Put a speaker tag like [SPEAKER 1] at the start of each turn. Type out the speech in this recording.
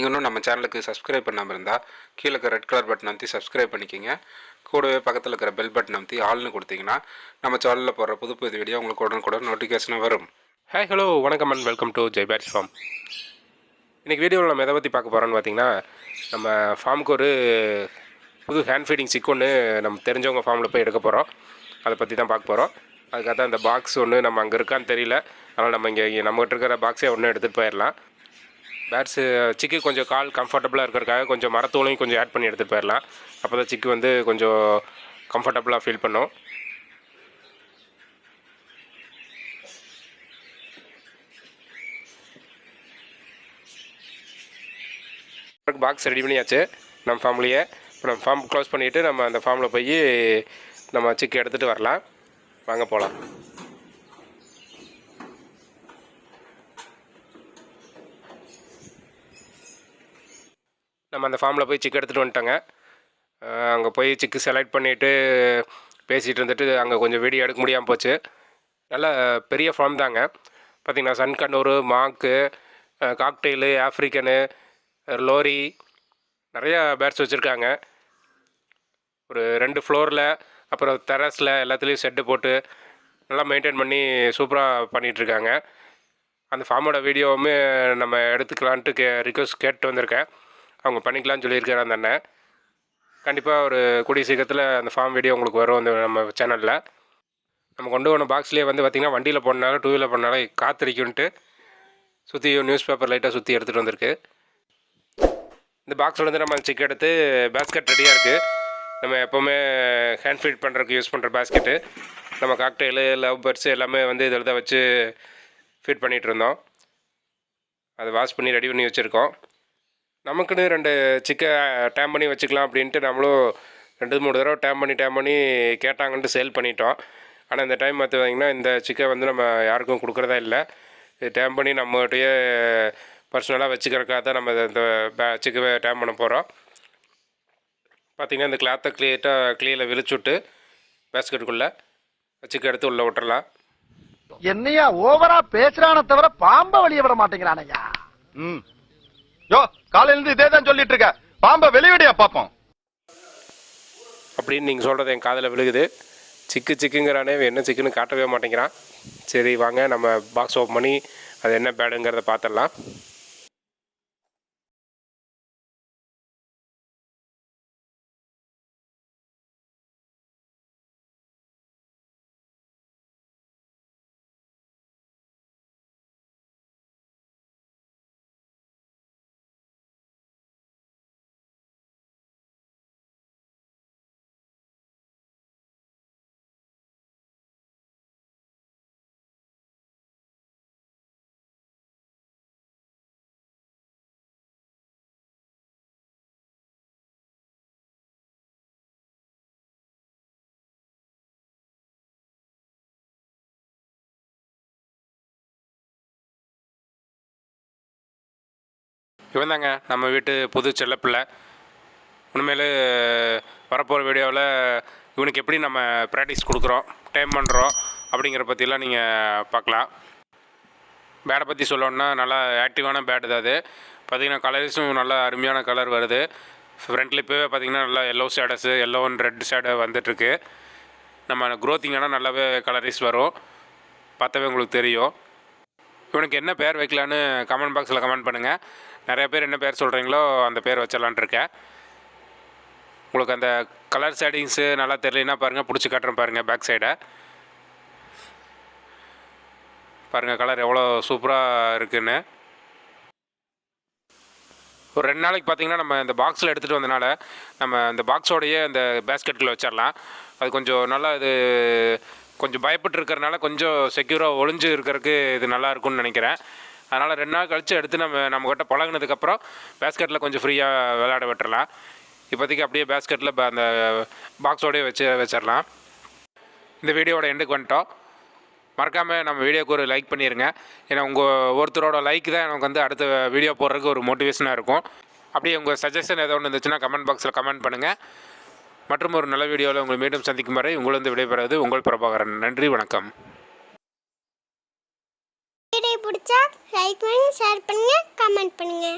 [SPEAKER 1] நீங்கள் இன்னும் நம்ம சேனலுக்கு சப்ஸ்கிரைப் பண்ணாமல் இருந்தால் கீழே இருக்க ரெட் கலர் பட்டன் அமைத்தி சப்ஸ்கிரைப் பண்ணிக்கிங்க. கூடவே பக்கத்தில் இருக்கிற பெல் பட்டன் அமைத்தி ஆல்னு கொடுத்தீங்கன்னா நம்ம சேனலில் போடுற புது வீடியோ உங்களுக்கு உடனுக்குடன் நோட்டிஃபிகேஷனாக வரும்.
[SPEAKER 2] ஹாய் ஹலோ வணக்கம் and welcome to Jai pets farm. இன்றைக்கி வீடியோவில் நம்ம எதை பற்றி பார்க்க போகிறோன்னு பார்த்தீங்கன்னா, நம்ம ஃபார்முக்கு ஒரு புது ஹேண்ட் ஃபீடிங் சிக் ஒன்று நம்ம தெரிஞ்சவங்க ஃபார்மில் போய் எடுக்க போகிறோம். அதை பற்றி தான் பார்க்க போகிறோம். அதுக்காக தான் இந்த பாக்ஸ் ஒன்று நம்ம அங்கே இருக்கான்னு தெரியல, அதனால் நம்ம இங்கே நம்மகிட்ட இருக்கிற பாக்ஸே ஒன்று எடுத்துகிட்டு போயிடலாம். பேட்ஸு சிக்கு கொஞ்சம் கால் கம்ஃபர்டபுளாக இருக்கிறதுக்காக கொஞ்சம் மரத்தூளையும் கொஞ்சம் ஆட் பண்ணி எடுத்துகிட்டு போயிடலாம். அப்போ தான் சிக்கு வந்து கொஞ்சம் கம்ஃபர்டபுளாக ஃபீல் பண்ணும். பாக்ஸ் ரெடி பண்ணியாச்சு நம்ம ஃபார்ம்லேயே. இப்போ நம்ம ஃபார்ம் க்ளோஸ் பண்ணிவிட்டு நம்ம அந்த ஃபார்மில் போய் நம்ம சிக்கு எடுத்துகிட்டு வரலாம். வாங்க போகலாம். நம்ம அந்த ஃபார்மில் போய் சிக்கு எடுத்துகிட்டு வந்துட்டோங்க. அங்கே போய் சிக்கு செலக்ட் பண்ணிவிட்டு பேசிகிட்டு இருந்துட்டு அங்கே கொஞ்சம் வீடியோ எடுக்க முடியாமல் போச்சு. நல்ல பெரிய ஃபார்ம் தாங்க. பார்த்திங்கன்னா சன்கண்ணூர், மாக்கு, காக்டெயிலு, ஆஃப்ரிக்கனு, லோரி, நிறையா பேட்ஸ் வச்சுருக்காங்க. ஒரு 2 ஃப்ளோரில் அப்புறம் டெரஸில் எல்லாத்துலேயும் செட்டு போட்டு நல்லா மெயின்டைன் பண்ணி சூப்பராக பண்ணிகிட்ருக்காங்க. அந்த ஃபார்மோட வீடியோவுமே நம்ம எடுத்துக்கலான்ட்டு ரிக்வெஸ்ட் கேட்டு வந்திருக்கேன். அவங்க பண்ணிக்கலான்னு சொல்லியிருக்காரு அந்த அண்ணன். கண்டிப்பாக ஒரு கூடிய சீக்கிரத்தில் அந்த ஃபார்ம் வீடியோ உங்களுக்கு வரும் அந்த நம்ம சேனலில். நம்ம கொண்டு போன பாக்ஸ்லேயே வந்து பார்த்திங்கன்னா வண்டியில் போனாலும் 2 வீலர் போனாலும் காற்றடிக்குன்ட்டு சுற்றி நியூஸ் பேப்பர் லைட்டாக சுற்றி எடுத்துகிட்டு வந்திருக்கு. இந்த பாக்ஸில் வந்து நம்ம சிக்கு எடுத்து பேஸ்கெட் ரெடியாக இருக்குது. நம்ம எப்போவுமே ஹேண்ட் ஃபீட் பண்ணுறதுக்கு யூஸ் பண்ணுற பேஸ்கெட்டு. நம்ம காக்டெயிலு, லவ் பேர்ட்ஸு எல்லாமே வந்து இதில் தான் வச்சு ஃபீட் பண்ணிகிட்டு இருந்தோம். அதை வாஷ் பண்ணி ரெடி பண்ணி வச்சுருக்கோம். நமக்குன்னு 2 சிக்கை டேம் பண்ணி வச்சுக்கலாம் அப்படின்ட்டு நம்மளும் 2-3 தடவை டேம் பண்ணி கேட்டாங்கன்ட்டு சேல் பண்ணிட்டோம். ஆனால் இந்த டைம் பார்த்திங்கன்னா இந்த சிக்கை வந்து நம்ம யாருக்கும் கொடுக்குறதா இல்லை. இது டேம் பண்ணி நம்மகிட்டயே பர்சனலாக வச்சுக்கிறக்காக தான் நம்ம இந்த சிக்கை டேம் பண்ண போகிறோம். பார்த்திங்கன்னா இந்த கிளாத்தை கிளியில் விரிச்சுட்டு பேஸ்கெட்டுக்குள்ளே சிக்கை எடுத்து உள்ளே விட்டுறலாம்.
[SPEAKER 3] என்னையா ஓவரா பேசுறான தவிர பாம்பை வெளியே விட மாட்டேங்கிறானையா.
[SPEAKER 4] யோ, காலையிலேருந்து இதே தான் சொல்லிட்டு இருக்க, பாம்பை வெளிவிடையா பார்ப்போம்
[SPEAKER 2] அப்படின்னு நீங்கள் சொல்கிறது என் காதில் விழுகுது. சிக்குங்கிறானே என்ன சிக்குன்னு காட்டவே மாட்டேங்கிறான். சரி வாங்க நம்ம பாக்ஸ் ஓப்பன் பண்ணி அது என்ன பேடுங்கிறத பார்த்துடலாம். இவன் தாங்க நம்ம வீட்டு புது செல்லப்பிள்ளை. உண்மையிலே வரப்போகிற வீடியோவில் இவனுக்கு எப்படி நம்ம ப்ராக்டிஸ் கொடுக்குறோம், டைம் பண்ணுறோம் அப்படிங்கிற பற்றிலாம் நீங்கள் பார்க்கலாம். பேடை பற்றி சொல்லணுன்னா நல்லா ஆக்டிவான பேடு தான் அது. பார்த்திங்கன்னா கலர்ஸும் நல்லா அருமையான கலர் வருது. ஃப்ரண்ட்டில் இப்போவே பார்த்திங்கன்னா நல்லா yellow shades, yellow and red shade வந்துட்டுருக்கு. நம்ம க்ரோத்திங்கானால் நல்லாவே கலரிஸ் வரும், பார்த்தாவே உங்களுக்கு தெரியும். இவனுக்கு என்ன பேர் வைக்கலான்னு கமெண்ட் பாக்ஸில் கமெண்ட் பண்ணுங்கள். நிறைய பேர் என்ன பேர் சொல்கிறீங்களோ அந்த பேர் வச்சிடலான் இருக்கேன். உங்களுக்கு அந்த கலர் ஷேடிங்ஸு நல்லா தெரியலனா பாருங்கள், பிடிச்சி காட்டுறேன் பாருங்கள். பேக் சைடை பாருங்கள், கலர் எவ்வளோ சூப்பராக இருக்குன்னு. ஒரு 2 நாளைக்கு பார்த்திங்கன்னா நம்ம இந்த பாக்ஸில் எடுத்துகிட்டு வந்தனால நம்ம இந்த பாக்ஸோடையே அந்த பேஸ்கெட்டில் வச்சிடலாம். அது கொஞ்சம் நல்லா இது கொஞ்சம் பயப்பட்டு இருக்கிறனால கொஞ்சம் செக்யூராக ஒளிஞ்சு இருக்கிறதுக்கு இது நல்லா இருக்கும்னு நினைக்கிறேன். அதனால் 2 நாள் கழித்து எடுத்து நம்மக்கிட்ட பழகினதுக்கப்புறம் பேஸ்கெட்டில் கொஞ்சம் ஃப்ரீயாக விளையாட விட்டுறலாம். இப்போதைக்கு அப்படியே பேஸ்கெட்டில் அந்த பாக்ஸோடையே வச்சிடலாம். இந்த வீடியோட எண்டுக்கு வந்துட்டோம். மறக்காமல் நம்ம வீடியோக்கு ஒரு லைக் பண்ணிடுங்க. ஏன்னா உங்கள் ஒருத்தரோட லைக் தான் எனக்கு வந்து அடுத்த வீடியோ போடுறதுக்கு ஒரு மோட்டிவேஷனாக இருக்கும். அப்படியே உங்கள் சஜஷன் ஏதோ ஒன்று இருந்துச்சுன்னா கமெண்ட் பாக்ஸில் கமெண்ட் பண்ணுங்கள். மற்றும் ஒரு நல்ல வீடியோவில் உங்களை மீண்டும் சந்திக்கும் வரை உங்களிருந்து விடைபெறுவது உங்கள் பிரபாகரன். நன்றி, வணக்கம்.
[SPEAKER 5] வீடியோ பிடிச்சா லைக் பண்ணுங்க, ஷேர் பண்ணுங்க, கமெண்ட் பண்ணுங்க.